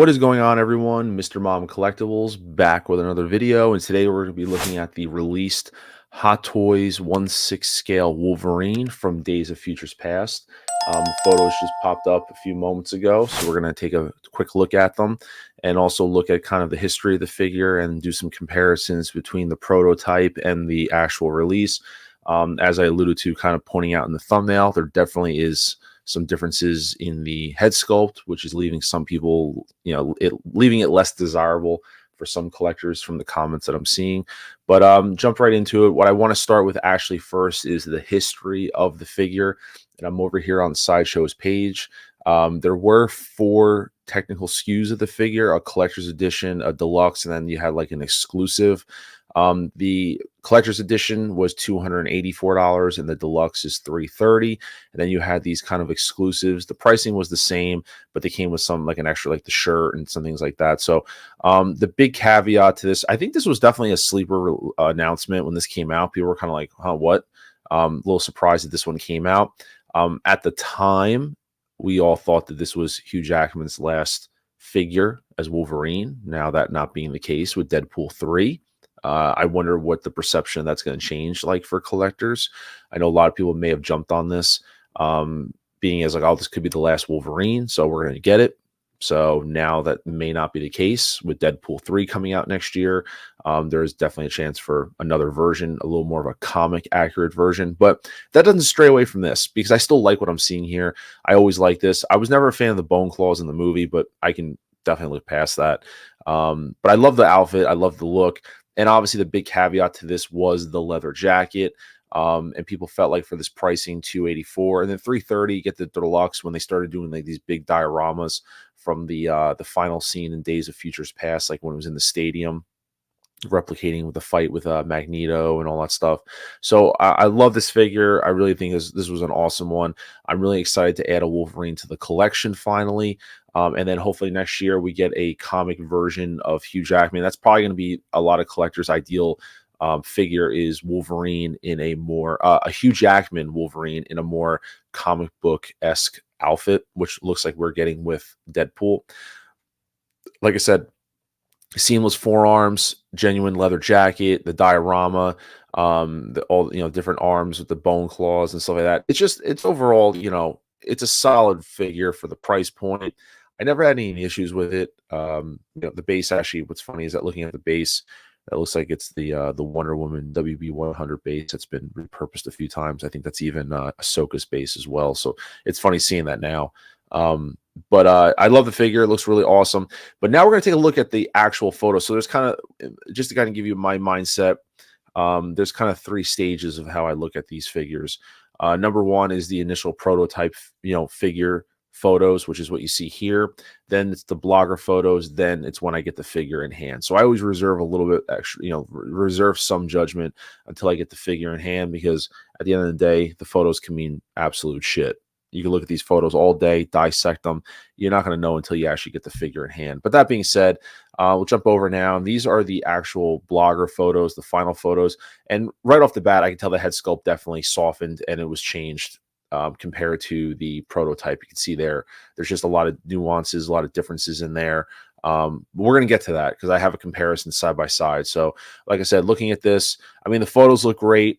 What is going on, everyone? Mr. Mom Collectibles back with another video, and today we're going to be looking at the released Hot Toys 1/6 scale Wolverine from Days of Futures Past. Photos just popped up a few moments ago, so we're going to take a quick look at them and also look at kind of the history of the figure and do some comparisons between the prototype and the actual release. As I alluded to, kind of pointing out in the thumbnail, there definitely is some differences in the head sculpt, which is leaving some people, leaving it less desirable for some collectors from the comments that I'm seeing. But jump right into it. What I want to start with actually first is the history of the figure. And I'm over here on Sideshow's page. There were 4 technical SKUs of the figure: a collector's edition, a deluxe, and then you had like an exclusive. The collector's edition was $284 and the deluxe is $330. And then you had these kind of exclusives. The pricing was the same, but they came with some like an extra, like the shirt and some things like that. So the big caveat to this, I think this was definitely a sleeper announcement when this came out. People were kind of like, huh, what? A little surprised that this one came out. At the time, we all thought that this was Hugh Jackman's last figure as Wolverine. Now that not being the case with Deadpool 3. I wonder what the perception of that's going to change like for collectors. I know a lot of people may have jumped on this, being as like, oh, this could be the last Wolverine, so we're going to get it. So now that may not be the case with Deadpool 3 coming out next year. There is definitely a chance for another version, a little more of a comic accurate version, but that doesn't stray away from this because I still like what I'm seeing here. I always like this. I was never a fan of the bone claws in the movie, but I can definitely look past that. But I love the outfit. I love the look. And obviously the big caveat to this was the leather jacket. And people felt like for this pricing, $284 and then $330, you get the deluxe when they started doing like these big dioramas from the final scene in Days of Futures Past, like when it was in the stadium, replicating with the fight with Magneto and all that stuff. So I love this figure. I really think this was an awesome one. I'm really excited to add a Wolverine to the collection finally. And then hopefully next year we get a comic version of Hugh Jackman. That's probably going to be a lot of collectors' ideal figure, is Wolverine in a more a Hugh Jackman Wolverine in a more comic book-esque outfit, which looks like we're getting with Deadpool. Like I said, seamless forearms, genuine leather jacket, the diorama, all different arms with the bone claws and stuff like that. It's overall, it's a solid figure for the price point. I never had any issues with it. The base, actually, what's funny is that looking at the base, that looks like it's the Wonder Woman WB 100 base that's been repurposed a few times. I think that's even Ahsoka's base as well. So it's funny seeing that now. But I love the figure. It looks really awesome. But now we're going to take a look at the actual photo. So there's kind of, just to kind of give you my mindset, there's kind of 3 stages of how I look at these figures. Number 1 is the initial prototype, figure photos, which is what you see here. Then it's the blogger photos. Then it's when I get the figure in hand. So I always reserve a little bit extra, reserve some judgment until I get the figure in hand, because at the end of the day, the photos can mean absolute shit. You can look at these photos all day, dissect them. You're not going to know until you actually get the figure in hand. But that being said, we'll jump over now. And these are the actual blogger photos, the final photos. And right off the bat, I can tell the head sculpt definitely softened and it was changed compared to the prototype. You can see there's just a lot of nuances, a lot of differences in there. We're going to get to that because I have a comparison side by side. So like I said, looking at this, I mean, the photos look great.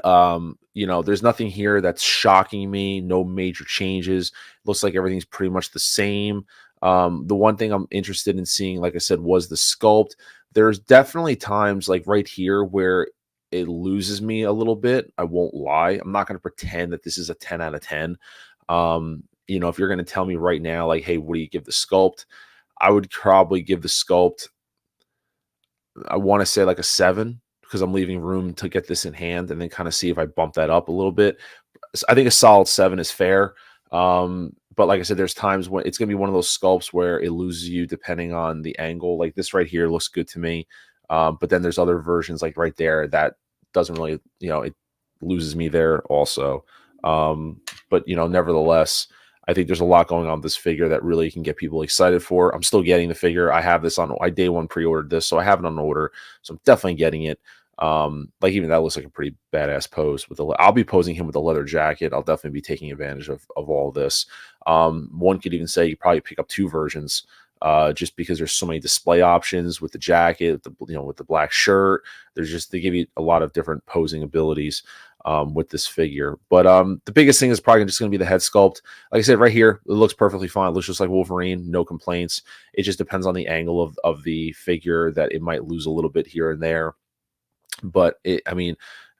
There's nothing here that's shocking me. No major changes. Looks like everything's pretty much the same. The one thing I'm interested in seeing, like I said, was the sculpt. There's definitely times like right here where it loses me a little bit. I won't lie. I'm not going to pretend that this is a 10 out of 10. If you're going to tell me right now, like, hey, what do you give the sculpt? I would probably give the sculpt, I want to say like a 7, because I'm leaving room to get this in hand and then kind of see if I bump that up a little bit. I think a solid 7 is fair. But like I said, there's times when it's going to be one of those sculpts where it loses you depending on the angle. Like this right here looks good to me. But then there's other versions like right there that doesn't really, it loses me there also. But nevertheless, I think there's a lot going on with this figure that really can get people excited for. I'm still getting the figure. I have this on, I day one pre-ordered this, so I have it on order. So I'm definitely getting it. Like even that looks like a pretty badass pose with the, I'll be posing him with a leather jacket. I'll definitely be taking advantage of all this. One could even say you probably pick up 2 versions just because there's so many display options with the jacket, with the black shirt. They give you a lot of different posing abilities with this figure. But the biggest thing is probably just going to be the head sculpt. Like I said, right here, it looks perfectly fine. It looks just like Wolverine, no complaints. It just depends on the angle of the figure that it might lose a little bit here and there. But I mean,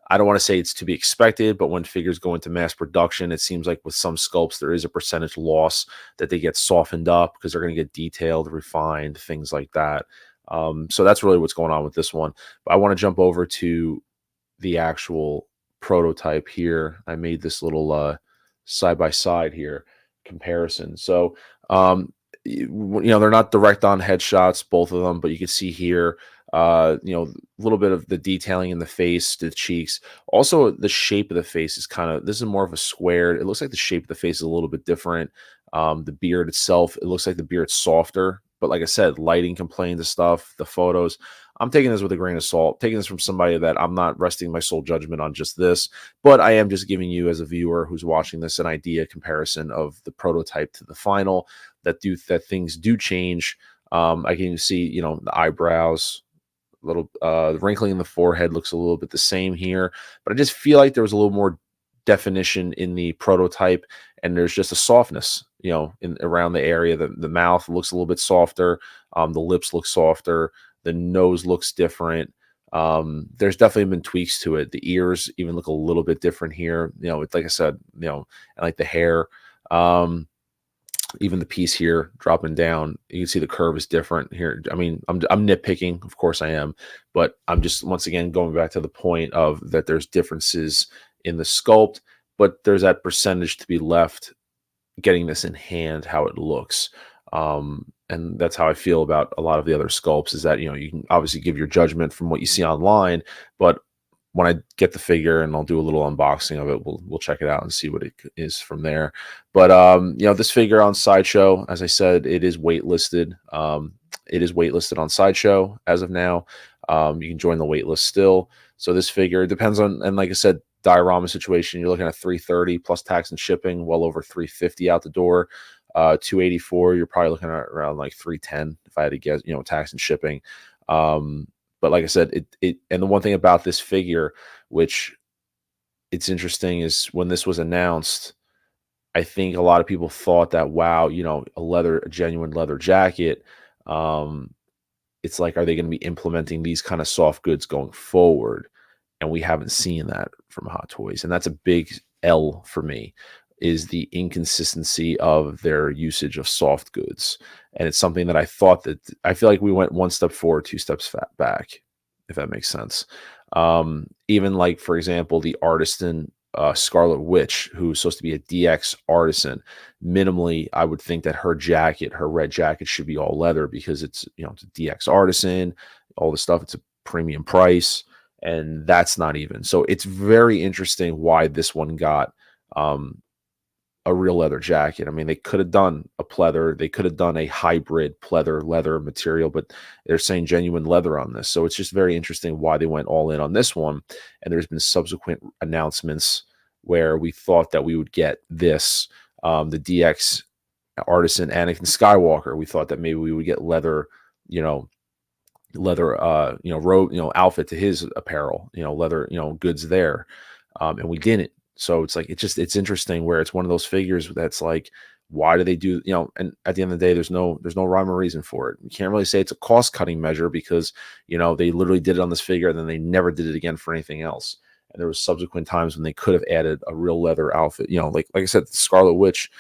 I don't want to say it's to be expected, but when figures go into mass production, it seems like with some sculpts, there is a percentage loss that they get softened up because they're going to get detailed, refined, things like that. So that's really what's going on with this one. But I want to jump over to the actual prototype here. I made this little side by side here comparison. So, they're not direct on headshots, both of them, but you can see here, a little bit of the detailing in the face, the cheeks. Also, the shape of the face is this is more of a squared. It looks like the shape of the face is a little bit different. The beard itself, it looks like the beard's softer. But like I said, lighting complained to stuff, the photos. I'm taking this with a grain of salt, taking this from somebody that I'm not resting my sole judgment on just this, but I am just giving you as a viewer who's watching this an idea comparison of the prototype to the final that things do change. I can see, the eyebrows, little wrinkling in the forehead looks a little bit the same here, but I just feel like there was a little more definition in the prototype, and there's just a softness, in around the area. The mouth looks a little bit softer, the lips look softer, the nose looks different. There's definitely been tweaks to it. The ears even look a little bit different here. It's like I said, and like the hair. Even the piece here dropping down, you can see the curve is different here. I mean, I'm nitpicking, of course I am, but I'm just once again going back to the point of that there's differences in the sculpt, but there's that percentage to be left getting this in hand, how it looks. And that's how I feel about a lot of the other sculpts, is that, you can obviously give your judgment from what you see online, but when I get the figure and I'll do a little unboxing of it, we'll check it out and see what it is from there. But this figure on Sideshow, as I said, it is waitlisted. It is waitlisted on Sideshow as of now. You can join the waitlist still. So this figure depends on, and like I said, diorama situation, you're looking at 330 plus tax and shipping, well over 350 out the door. 284, you're probably looking at around like 310 if I had to guess, tax and shipping. But like I said, and the one thing about this figure, which it's interesting, is when this was announced, I think a lot of people thought that, wow, a genuine leather jacket. It's like, are they going to be implementing these kind of soft goods going forward? And we haven't seen that from Hot Toys. And that's a big L for me, is the inconsistency of their usage of soft goods. And it's something that I feel like we went one step forward, two steps back, if that makes sense. Even like, for example, the artisan Scarlet Witch, who's supposed to be a DX artisan, minimally, I would think that her red jacket should be all leather, because it's a DX artisan, all the stuff, it's a premium price, and that's not even. So it's very interesting why this one got a real leather jacket. I mean, they could have done a pleather, they could have done a hybrid pleather leather material, but they're saying genuine leather on this. So it's just very interesting why they went all in on this one. And there's been subsequent announcements where we thought that we would get this, the DX artisan Anakin Skywalker. We thought that maybe we would get leather, robe, outfit to his apparel, leather, goods there. And we didn't. So it's like, it's interesting where it's one of those figures that's like, why do they do, and at the end of the day, there's no rhyme or reason for it. You can't really say it's a cost cutting measure, because, they literally did it on this figure and then they never did it again for anything else. And there was subsequent times when they could have added a real leather outfit, like I said, the Scarlet Witch,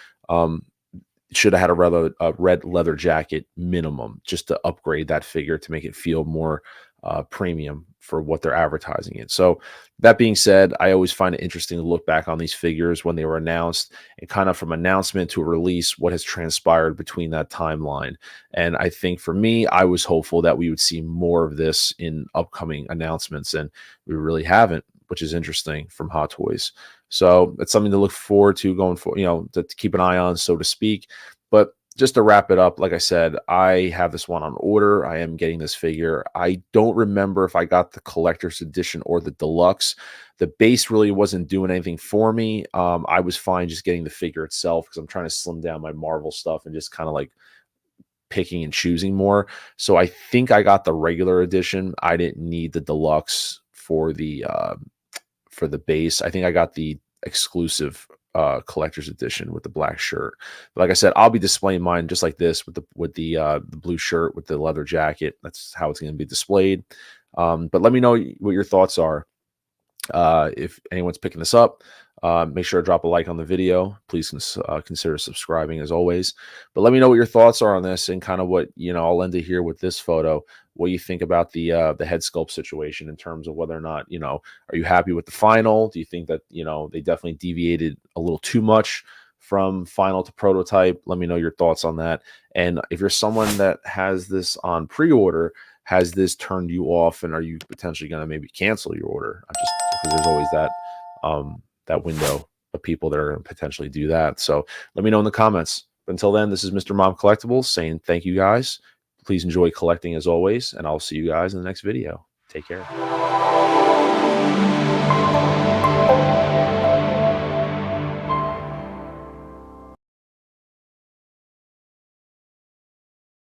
should have had a red leather jacket minimum, just to upgrade that figure to make it feel more premium for what they're advertising it. So that being said, I always find it interesting to look back on these figures when they were announced, and kind of from announcement to release, what has transpired between that timeline. And I think for me, I was hopeful that we would see more of this in upcoming announcements, and we really haven't, which is interesting from Hot Toys. So it's something to look forward to going forward, to keep an eye on, so to speak. But just to wrap it up, like I said, I have this one on order. I am getting this figure. I don't remember if I got the collector's edition or the deluxe. The base really wasn't doing anything for me. I was fine just getting the figure itself, because I'm trying to slim down my Marvel stuff and just kind of like picking and choosing more. So I think I got the regular edition. I didn't need the deluxe for the base. I think I got the exclusive collector's edition with the black shirt. But like I said, I'll be displaying mine just like this with the blue shirt with the leather jacket. That's how it's going to be displayed. But let me know what your thoughts are. If anyone's picking this up, make sure to drop a like on the video. Please consider subscribing as always. But let me know what your thoughts are on this and kind of what, I'll end it here with this photo. What you think about the head sculpt situation in terms of whether or not, are you happy with the final? Do you think that, they definitely deviated a little too much from final to prototype? Let me know your thoughts on that. And if you're someone that has this on pre-order, has this turned you off, and are you potentially going to maybe cancel your order? I just because there's always that window of people that are going to potentially do that. So let me know in the comments. But until then, this is Mr. Mom Collectibles saying thank you guys. Please enjoy collecting as always, and I'll see you guys in the next video. Take care.